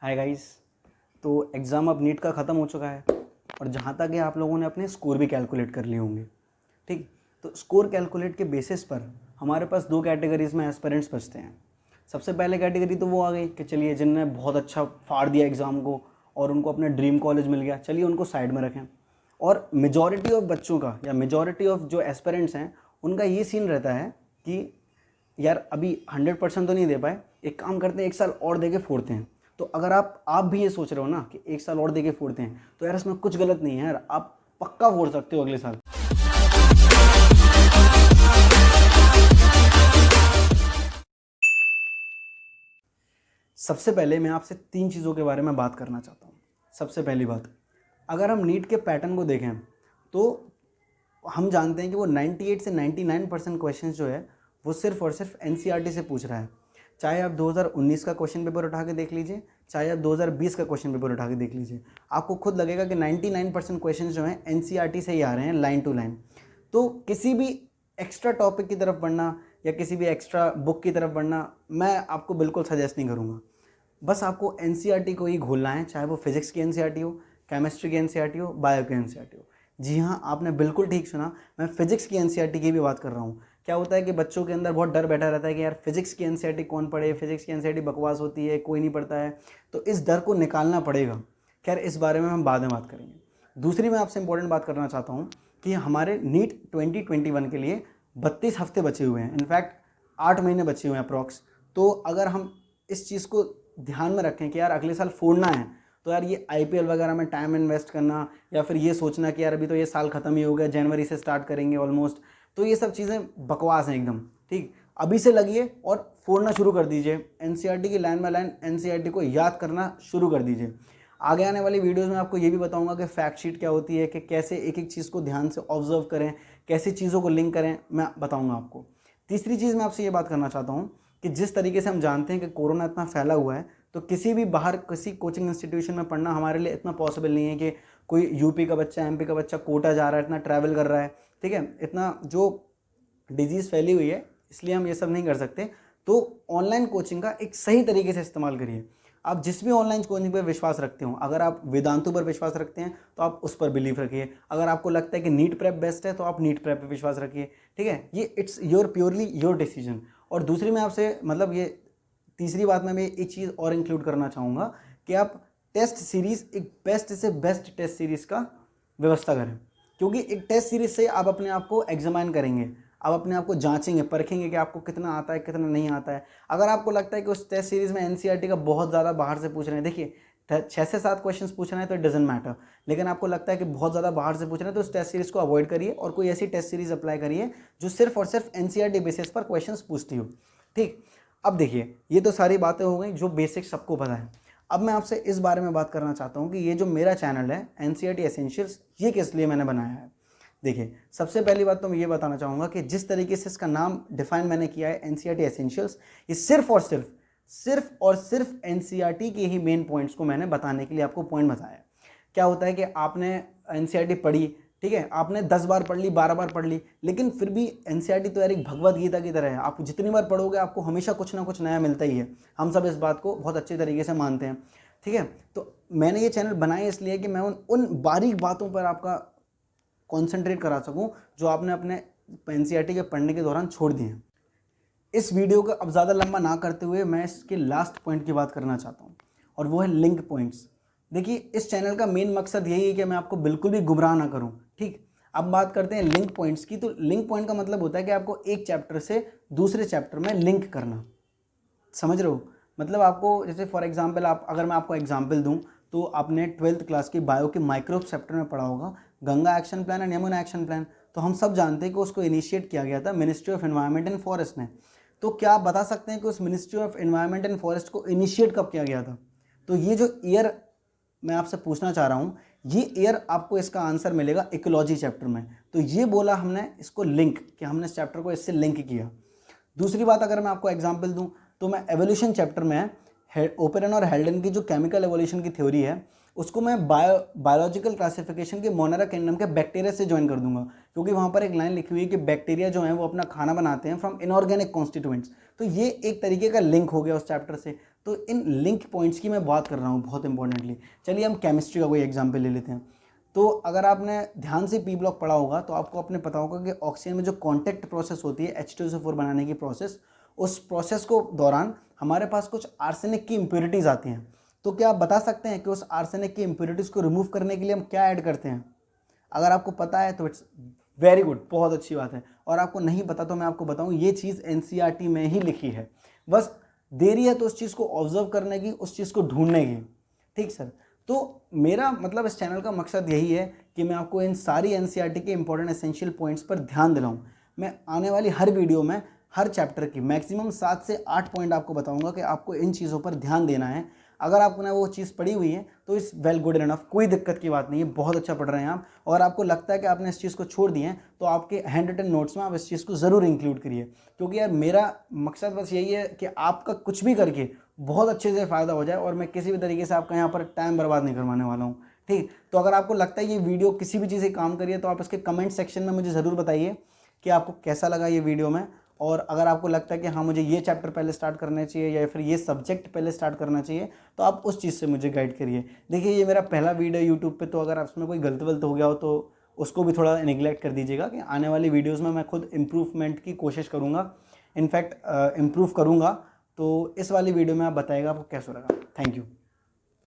Hi guys. तो exam अब NEET का ख़त्म हो चुका है और जहाँ तक है आप लोगों ने अपने स्कोर भी कैलकुलेट कर लिए होंगे। ठीक, तो स्कोर कैलकुलेट के बेसिस पर हमारे पास दो कैटेगरीज़ में एस्पिरेंट्स बचते हैं। सबसे पहले कैटेगरी तो वो आ गई कि चलिए जिनने बहुत अच्छा फाड़ दिया एग्ज़ाम को और उनको अपना ड्रीम कॉलेज मिल गया, चलिए उनको साइड में रखें। और मेजॉरिटी ऑफ बच्चों का या मेजॉरिटी ऑफ जो एस्पिरेंट्स हैं उनका ये सीन रहता है कि यार अभी 100% तो नहीं दे पाए, एक काम करते हैं 1 साल और दे के फोड़ते हैं। तो अगर आप भी ये सोच रहे हो ना कि 1 साल और दे के फोड़ते हैं, तो यार इसमें कुछ गलत नहीं है यार, आप पक्का फोड़ सकते हो अगले साल। सबसे पहले मैं आपसे 3 चीज़ों के बारे में बात करना चाहता हूँ। सबसे पहली बात, अगर हम नीट के पैटर्न को देखें तो हम जानते हैं कि वो 98 से 99% क्वेश्चन जो है वो सिर्फ और सिर्फ एनसीईआरटी से पूछ रहा है। चाहे आप 2019 का क्वेश्चन पेपर उठा के देख लीजिए, चाहे आप 2020 का क्वेश्चन पेपर उठा के देख लीजिए, आपको खुद लगेगा कि 99% क्वेश्चन जो हैं एनसीईआरटी से ही आ रहे हैं, लाइन टू लाइन। तो किसी भी एक्स्ट्रा टॉपिक की तरफ बढ़ना या किसी भी एक्स्ट्रा बुक की तरफ बढ़ना मैं आपको बिल्कुल सजेस्ट नहीं करूँगा। बस आपको एनसीईआरटी को ही घोलना है, चाहे वो फिजिक्स की एनसीईआरटी हो, केमिस्ट्री की एनसीईआरटी हो, बायो की एनसीईआरटी हो। जी हाँ, आपने बिल्कुल ठीक सुना, मैं फिजिक्स की एनसीईआरटी की भी बात कर रहा हूँ। क्या होता है कि बच्चों के अंदर बहुत डर बैठा रहता है कि यार फिजिक्स की एनसीईआरटी कौन पढ़े, फिजिक्स की एनसीईआरटी बकवास होती है, कोई नहीं पढ़ता है। तो इस डर को निकालना पड़ेगा। खैर, इस बारे में हम बाद में बात करेंगे। दूसरी मैं आपसे इंपॉर्टेंट बात करना चाहता हूँ कि हमारे नीट 2021 के लिए 32 हफ्ते बचे हुए हैं, इनफैक्ट 8 महीने बचे हुए हैं अप्रॉक्स। तो अगर हम इस चीज़ को ध्यान में रखें कि यार अगले साल फोड़ना है, तो यार ये आईपीएल वगैरह में टाइम इन्वेस्ट करना या फिर ये सोचना कि यार अभी तो ये साल ख़त्म ही हो गया, जनवरी से स्टार्ट करेंगे ऑलमोस्ट, तो ये सब चीज़ें बकवास हैं एकदम। ठीक, अभी से लगिए और फोड़ना शुरू कर दीजिए। एनसीईआरटी की लाइन बाय लाइन एनसीईआरटी को याद करना शुरू कर दीजिए। आगे आने वाली वीडियोज़ में आपको ये भी बताऊंगा कि फैक्ट शीट क्या होती है, कि कैसे एक एक चीज़ को ध्यान से ऑब्जर्व करें, कैसे चीज़ों को लिंक करें, मैं बताऊँगा आपको। तीसरी चीज़ मैं आपसे ये बात करना चाहता हूँ कि जिस तरीके से हम जानते हैं कि कोरोना इतना फैला हुआ है, तो किसी भी बाहर किसी कोचिंग इंस्टीट्यूशन में पढ़ना हमारे लिए इतना पॉसिबल नहीं है कि कोई यूपी का बच्चा, एमपी का बच्चा कोटा जा रहा है, इतना ट्रैवल कर रहा है। ठीक है, इतना जो डिजीज़ फैली हुई है, इसलिए हम ये सब नहीं कर सकते। तो ऑनलाइन कोचिंग का एक सही तरीके से इस्तेमाल करिए। आप जिस भी ऑनलाइन कोचिंग पर विश्वास रखते हो, अगर आप वेदांतु पर विश्वास रखते हैं तो आप उस पर बिलीव रखिए। अगर आपको लगता है कि नीट प्रेप बेस्ट है तो आप नीट प्रेप पर विश्वास रखिए। ठीक है, ये it's your purely your decision. और दूसरी मैं आपसे मतलब ये तीसरी बात में मैं एक चीज़ और इंक्लूड करना चाहूँगा कि आप टेस्ट सीरीज़, एक बेस्ट से बेस्ट टेस्ट सीरीज़ का व्यवस्था करें, क्योंकि एक टेस्ट सीरीज़ से आप अपने आप को एग्जामाइन करेंगे, आप अपने आप को जांचेंगे, परखेंगे कि आपको कितना आता है, कितना नहीं आता है। अगर आपको लगता है कि उस टेस्ट सीरीज़ में एनसीईआरटी का बहुत ज़्यादा बाहर से पूछ रहे हैं, देखिए 6 से 7 क्वेश्चन पूछ रहे हैं तो इट डजेंट मैटर, लेकिन आपको लगता है कि बहुत ज़्यादा बाहर से पूछ रहे हैं तो उस टेस्ट सीरीज़ को अवॉइड करिए और कोई ऐसी टेस्ट सीरीज़ अप्लाई करिए जो सिर्फ और सिर्फ एनसीईआरटी बेसिस पर क्वेश्चन पूछती हो। ठीक, अब देखिए ये तो सारी बातें हो गई जो बेसिक सबको पता है। अब मैं आपसे इस बारे में बात करना चाहता हूँ कि ये जो मेरा चैनल है एनसीईआरटी एसेंशियल्स, ये किस लिए मैंने बनाया है। देखिए, सबसे पहली बात तो मैं ये बताना चाहूँगा कि जिस तरीके से इसका नाम डिफाइन मैंने किया है एनसीईआरटी एसेंशियल्स, ये सिर्फ और सिर्फ एनसीईआरटी के ही मेन पॉइंट्स को मैंने बताने के लिए आपको पॉइंट बताया है। क्या होता है कि आपने एनसीईआरटी पढ़ी, ठीक है, आपने 10 बार पढ़ ली, 12 बार पढ़ ली, लेकिन फिर भी एनसीईआरटी तो यार एक भगवत गीता की तरह है। आप जितनी बार पढ़ोगे आपको हमेशा कुछ ना कुछ नया मिलता ही है। हम सब इस बात को बहुत अच्छे तरीके से मानते हैं। ठीक है, तो मैंने ये चैनल बनाया इसलिए कि मैं उन बारीक बातों पर आपका कॉन्सेंट्रेट करा सकूं जो आपने अपने एनसीईआरटी के पढ़ने के दौरान छोड़ दिए हैं। इस वीडियो को अब ज़्यादा लंबा ना करते हुए मैं इसके लास्ट पॉइंट की बात करना चाहता हूँ, और वो है लिंक पॉइंट्स। देखिए, इस चैनल का मेन मकसद यही है कि मैं आपको बिल्कुल भी गुमराह ना करूँ। ठीक, अब बात करते हैं लिंक पॉइंट्स की। तो लिंक पॉइंट का मतलब होता है कि आपको एक चैप्टर से दूसरे चैप्टर में लिंक करना। समझ रहे हो, मतलब आपको जैसे फॉर एग्जांपल, आप अगर मैं आपको एग्जांपल दूं तो आपने 12th क्लास की बायो के माइक्रोब चैप्टर में पढ़ा होगा Ganga action plan and Yamuna action plan. तो हम सब जानते हैं कि उसको इनिशिएट किया गया था ministry of environment and forest ने। तो क्या आप बता सकते हैं कि उस ministry of environment and forest को इनिशिएट कब किया गया था? तो ये जो ईयर मैं आपसे पूछना चाह रहा हूँ, ये ईयर आपको इसका आंसर मिलेगा इकोलॉजी चैप्टर में। तो ये बोला हमने इसको लिंक, कि हमने इस चैप्टर को इससे लिंक किया। दूसरी बात अगर मैं आपको एग्जांपल दूं तो मैं एवोल्यूशन चैप्टर में ओपेरन और हेल्डन की जो केमिकल एवोल्यूशन की थ्योरी है उसको मैं बायोलॉजिकल क्लासिफिकेशन के मोनेरा किंगडम के बैक्टीरिया से ज्वाइन कर दूंगा, क्योंकि वहाँ पर एक लाइन लिखी हुई है कि बैक्टीरिया जो है वो अपना खाना बनाते हैं फ्रॉम इनऑर्गेनिक कॉन्स्टिट्यूएंट्स। तो ये एक तरीके का लिंक हो गया उस चैप्टर से। तो इन लिंक पॉइंट्स की मैं बात कर रहा हूँ बहुत इंपॉर्टेंटली। चलिए हम केमिस्ट्री का कोई एग्जाम्पल ले लेते हैं। तो अगर आपने ध्यान से पी ब्लॉक पढ़ा होगा तो आपको आपने पता होगा कि ऑक्सीजन में जो कॉन्टैक्ट प्रोसेस होती है H2SO4 बनाने की प्रोसेस, उस प्रोसेस को दौरान हमारे पास कुछ आर्सेनिक की इम्प्योरिटीज़ आती हैं। तो क्या आप बता सकते हैं कि उस आर्सेनिक की इम्प्योरिटीज़ को रिमूव करने के लिए हम क्या ऐड करते हैं? अगर आपको पता है तो इट्स वेरी गुड, बहुत अच्छी बात है। और आपको नहीं पता तो मैं आपको बताऊं, ये चीज़ NCERT में ही लिखी है। बस देरी है तो उस चीज़ को ऑब्जर्व करने की, उस चीज़ को ढूंढने की। ठीक सर। तो मेरा मतलब इस चैनल का मकसद यही है कि मैं आपको इन सारी NCERT के इंपॉर्टेंट एसेंशियल पॉइंट्स पर ध्यान दिलाऊं। मैं आने वाली हर वीडियो में हर चैप्टर की मैक्सिमम 7 से 8 पॉइंट आपको बताऊंगा कि आपको इन चीज़ों पर ध्यान देना है। अगर आपने वो चीज़ पढ़ी हुई है तो इस वेल गुड इनफ, कोई दिक्कत की बात नहीं है, बहुत अच्छा पढ़ रहे हैं आप। और आपको लगता है कि आपने इस चीज़ को छोड़ दिए हैं तो आपके हैंड रिटन नोट्स में आप इस चीज़ को ज़रूर इंक्लूड करिए, क्योंकि यार मेरा मकसद बस यही है कि आपका कुछ भी करके बहुत अच्छे से फ़ायदा हो जाए, और मैं किसी भी तरीके से आपका यहाँ पर टाइम बर्बाद नहीं करवाने वाला हूँ। ठीक, तो अगर आपको लगता है ये वीडियो किसी भी चीज़ से काम करिए तो आप इसके कमेंट सेक्शन में मुझे ज़रूर बताइए कि आपको कैसा लगा ये वीडियो में। और अगर आपको लगता है कि हाँ मुझे ये चैप्टर पहले स्टार्ट करना चाहिए या फिर ये सब्जेक्ट पहले स्टार्ट करना चाहिए, तो आप उस चीज़ से मुझे गाइड करिए। देखिए ये मेरा पहला वीडियो यूट्यूब पे, तो अगर उसमें कोई गलत वलत हो गया हो तो उसको भी थोड़ा निगलेक्ट कर दीजिएगा, कि आने वाली वीडियोज़ में मैं खुद इम्प्रूवमेंट की कोशिश करूँगा, इनफैक्ट इम्प्रूव करूँगा। तो इस वाली वीडियो में आप बताइएगा आपको कैसा लगा। Thank you.